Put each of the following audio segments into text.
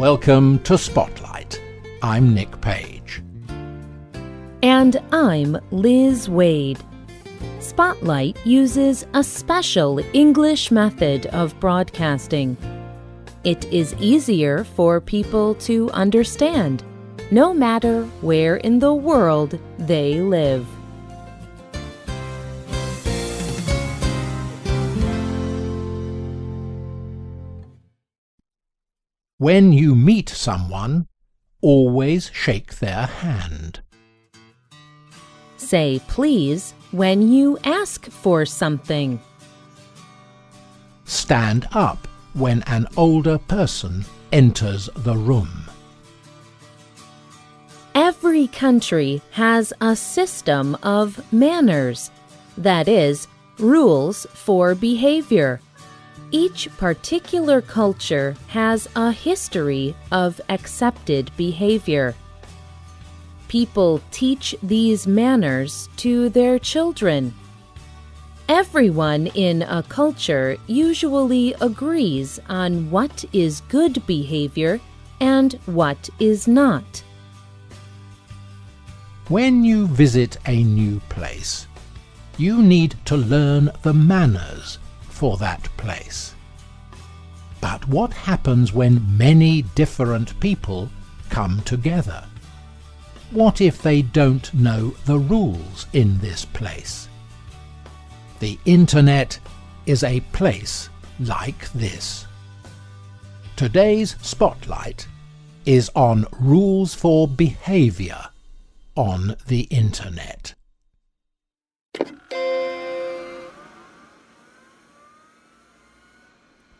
Welcome to Spotlight. I'm Nick Page. And I'm Liz Wade. Spotlight uses a special English method of broadcasting. It is easier for people to understand, no matter where in the world they live. When you meet someone, always shake their hand. Say please when you ask for something. Stand up when an older person enters the room. Every country has a system of manners, that is, rules for behavior. Each particular culture has a history of accepted behavior. People teach these manners to their children. Everyone in a culture usually agrees on what is good behavior and what is not. When you visit a new place, you need to learn the manners for that place. But what happens when many different people come together? What if they don't know the rules in this place? The Internet is a place like this. Today's Spotlight is on rules for behavior on the Internet.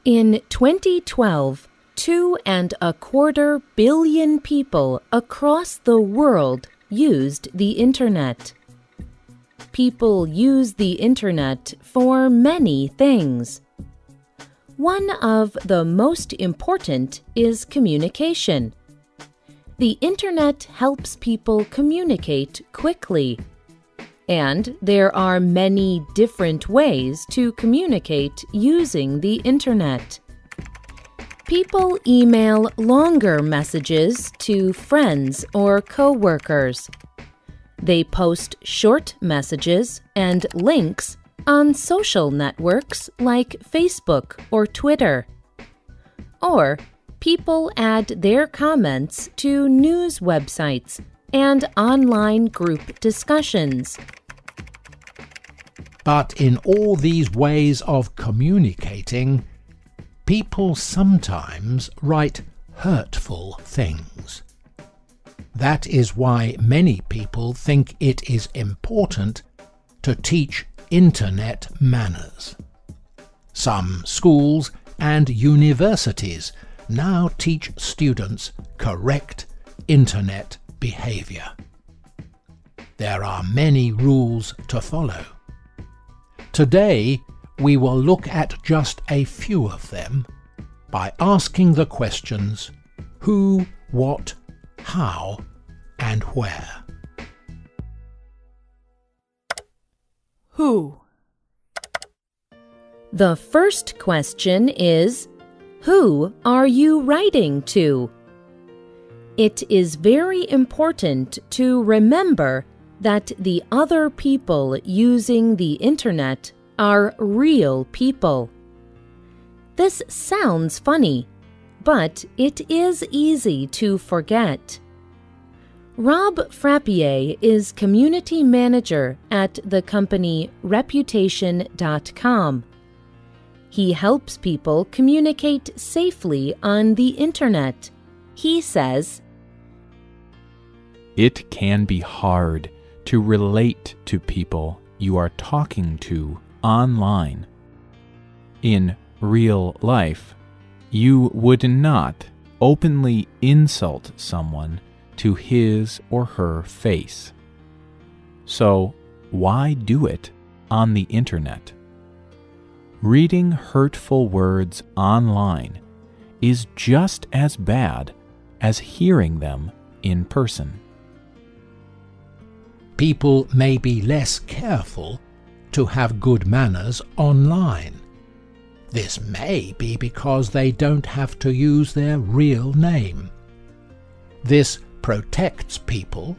In 2012, 2.25 billion people across the world used the Internet. People use the Internet for many things. One of the most important is communication. The Internet helps people communicate quickly. And there are many different ways to communicate using the Internet. People email longer messages to friends or coworkers. They post short messages and links on social networks like Facebook or Twitter. Or people add their comments to news websites and online group discussions. But in all these ways of communicating, people sometimes write hurtful things. That is why many people think it is important to teach Internet manners. Some schools and universities now teach students correct Internet behavior. There are many rules to follow. Today, we will look at just a few of them by asking the questions who, what, how, and where. Who? The first question is, who are you writing to? It is very important to remember that the other people using the Internet are real people. This sounds funny, but it is easy to forget. Rob Frappier is community manager at the company Reputation.com. He helps people communicate safely on the Internet. He says, "It can be hard to relate to people you are talking to online. In real life, you would not openly insult someone to his or her face. So why do it on the Internet? Reading hurtful words online is just as bad as hearing them in person." People may be less careful to have good manners online. This may be because they don't have to use their real name. This protects people,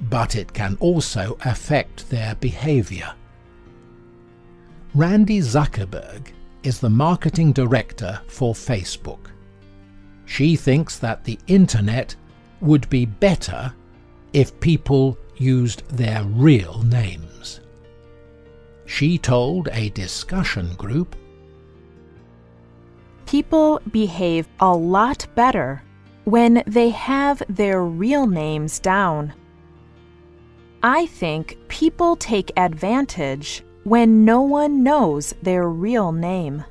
but it can also affect their behavior. Randy Zuckerberg is the marketing director for Facebook. She thinks that the internet would be better if people used their real names. She told a discussion group, "People behave a lot better when they have their real names down. I think people take advantage when no one knows their real name.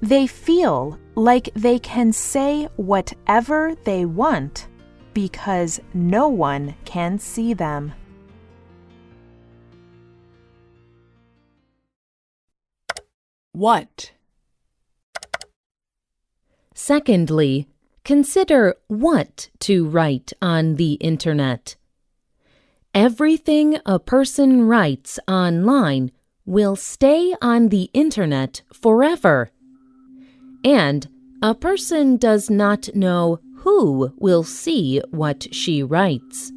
They feel like they can say whatever they want because no one can see them." What? Secondly, consider what to write on the internet. Everything a person writes online will stay on the internet forever. And a person does not know who will see what she writes.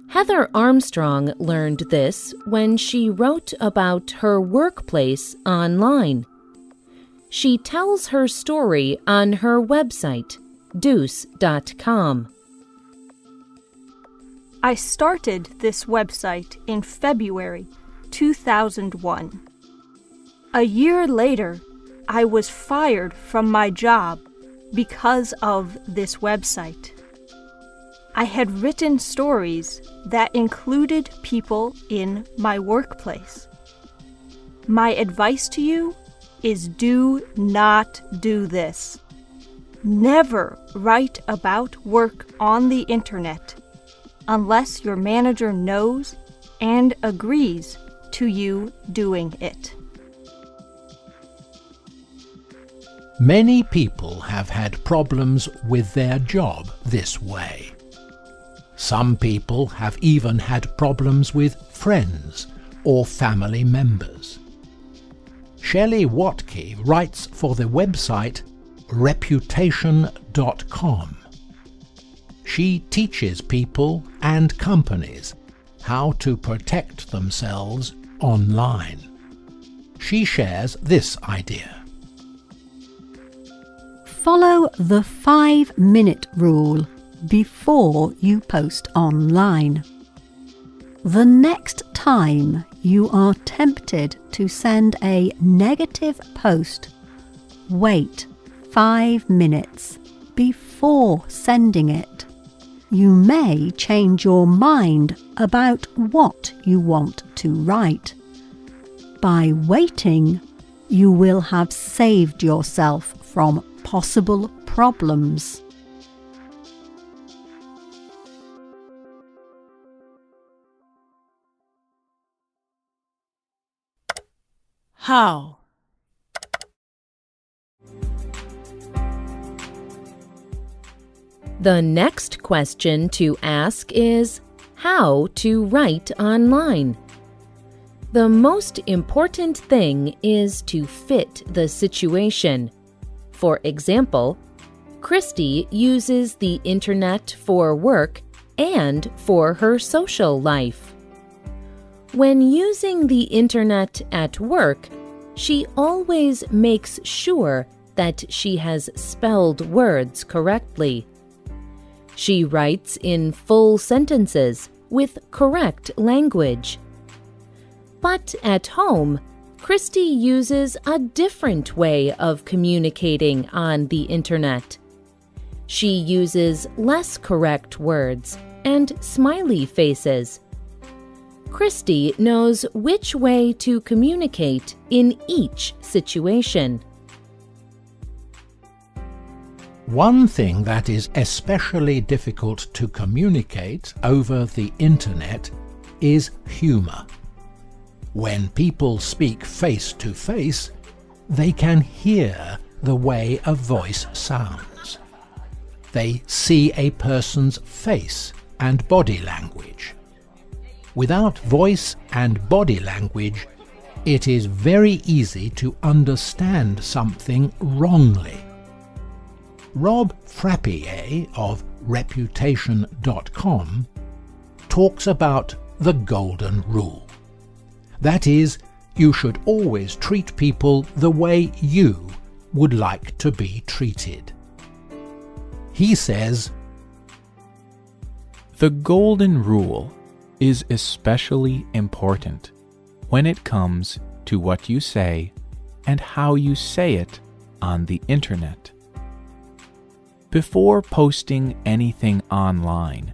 Heather Armstrong learned this when she wrote about her workplace online. She tells her story on her website, Deuce.com. I started this website in February 2001. A year later, I was fired from my job because of this website. I had written stories that included people in my workplace. My advice to you is do not do this. Never write about work on the internet unless your manager knows and agrees to you doing it. Many people have had problems with their job this way. Some people have even had problems with friends or family members. Shelley Watke writes for the website Reputation.com. She teaches people and companies how to protect themselves online. She shares this idea. Follow the 5-minute rule before you post online. The next time you are tempted to send a negative post, wait 5 minutes before sending it. You may change your mind about what you want to write. By waiting, you will have saved yourself from possible problems. How? The next question to ask is how to write online. The most important thing is to fit the situation. For example, Christy uses the internet for work and for her social life. When using the internet at work, she always makes sure that she has spelled words correctly. She writes in full sentences with correct language. But at home, Christy uses a different way of communicating on the internet. She uses less correct words and smiley faces. Christy knows which way to communicate in each situation. One thing that is especially difficult to communicate over the internet is humor. When people speak face to face, they can hear the way a voice sounds. They see a person's face and body language. Without voice and body language, it is very easy to understand something wrongly. Rob Frappier of Reputation.com talks about the golden rule. That is, you should always treat people the way you would like to be treated. He says, The golden rule is especially important when it comes to what you say and how you say it on the internet. Before posting anything online,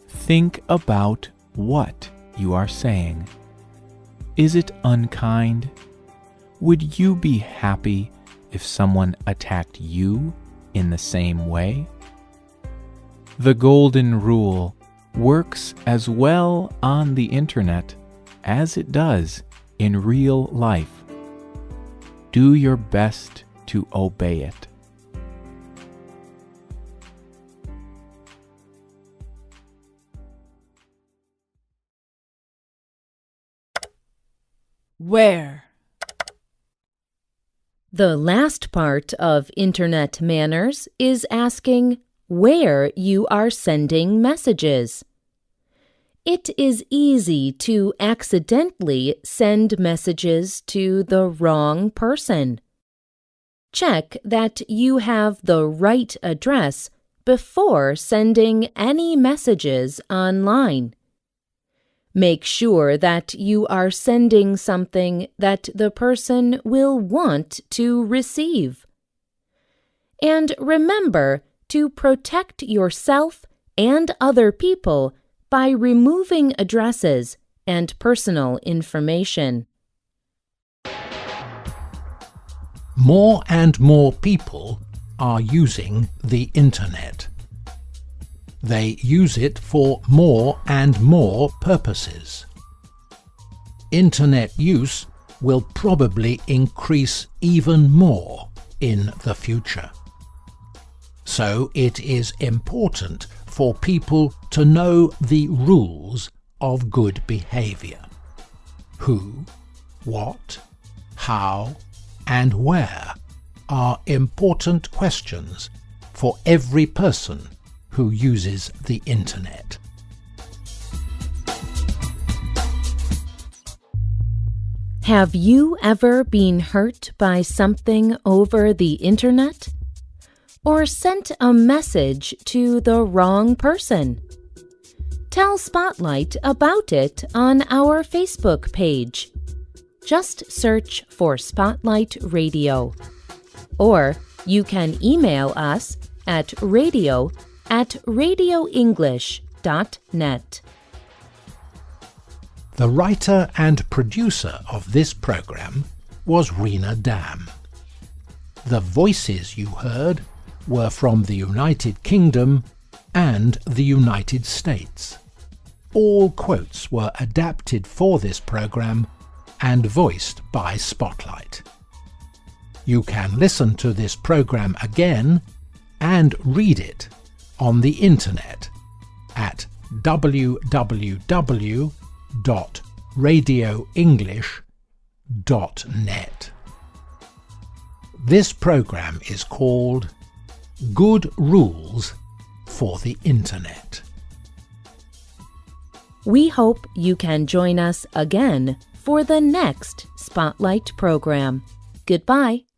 think about what you are saying. Is it unkind? Would you be happy if someone attacked you in the same way? The golden rule works as well on the internet as it does in real life. Do your best to obey it. Where? The last part of Internet manners is asking where you are sending messages. It is easy to accidentally send messages to the wrong person. Check that you have the right address before sending any messages online. Make sure that you are sending something that the person will want to receive. And remember to protect yourself and other people by removing addresses and personal information. More and more people are using the Internet. They use it for more and more purposes. Internet use will probably increase even more in the future. So it is important for people to know the rules of good behavior. Who, what, how, and where are important questions for every person who uses the Internet. Have you ever been hurt by something over the Internet? Or sent a message to the wrong person? Tell Spotlight about it on our Facebook page. Just search for Spotlight Radio. Or you can email us at radio@radioenglish.net. The writer and producer of this program was Rena Dam. The voices you heard were from the United Kingdom and the United States. All quotes were adapted for this program and voiced by Spotlight. You can listen to this program again and read it on the Internet at www.radioenglish.net. This program is called Good Rules for the Internet. We hope you can join us again for the next Spotlight program. Goodbye.